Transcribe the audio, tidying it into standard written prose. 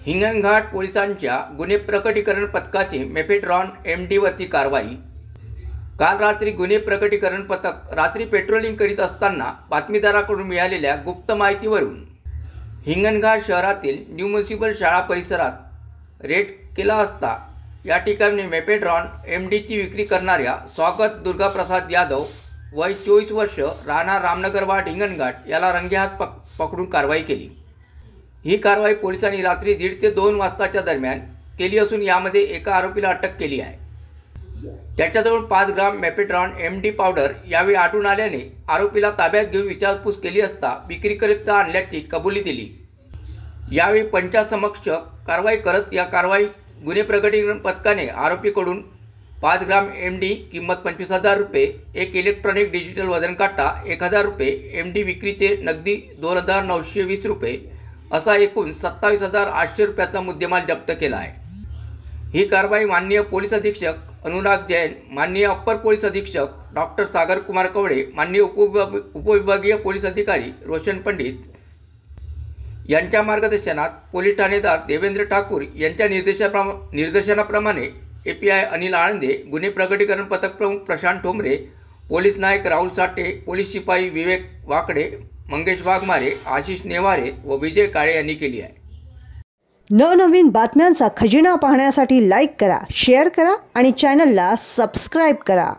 हिंगणघाट पोलिसांच्या गुन्हे प्रकटीकरण पथकाची मेफेड्रॉन MDवरती कारवाई। काल रात्री गुन्हे प्रकटीकरण पथक रात्री पेट्रोलिंग करीत असताना बातमीदाराकडून मिळालेल्या गुप्त माहितीवरून हिंगणघाट शहरातील न्यू म्युनिसिपल शाळा परिसरात रेड केला असता या ठिकाणी मेफेड्रॉन MDची विक्री करणाऱ्या स्वागत दुर्गाप्रसाद यादव वय 24 वर्ष राहणार रामनगरवाड हिंगणघाट याला रंगेहात पकडून कारवाई केली। ही कारवाई पोलिसांनी रात्री 1:30 ते 2 वाजताच्या दरम्यान केली असून यामध्ये एका आरोपीला अटक केली आहे। त्याच्याजवळ 5 ग्राम मेफेड्रॉन MD पावडर यावेळी आढळून आल्याने आरोपीला ताब्यात घेऊन विचारपूस केली असता विक्रीकरिता आणल्याची कबुली दिली। यावेळी पंचासमक्ष कारवाई करत या कारवाई गुन्हे प्रकटीकरण पथकाने आरोपीकडून 5 ग्राम MD किंमत 25,000 रुपये, एक इलेक्ट्रॉनिक डिजिटल वजनकाटा 1,000 रुपये, MD विक्रीचे नगदी 2,920 रुपये असा एकूण 27,800 रुपयाचा मुद्देमाल जप्त केला आहे। ही कारवाई माननीय पोलीस अधीक्षक अनुराग जैन, माननीय अप्पर पोलीस अधीक्षक डॉक्टर सागर कुमार कवडे, माननीय उपविभागीय पोलीस अधिकारी रोशन पंडित यांच्या मार्गदर्शनात पोलीस ठाणेदार देवेंद्र ठाकूर यांच्या निर्देशनाप्रमाणे API अनिल आळंदे, गुन्हे प्रकटीकरण पथक प्रमुख प्रशांत ठोंबरे, पोलीस नायक राहुल साठे, पोलीस शिपाई विवेक वाकडे, मंगेश वाघमारे, आशिष नेवारे व विजय काळे यांनी केली आहे। नवनवीन बातम्यांचा खजिना पाहण्यासाठी लाईक करा, शेअर करा आणि चॅनलला सबस्क्राइब करा।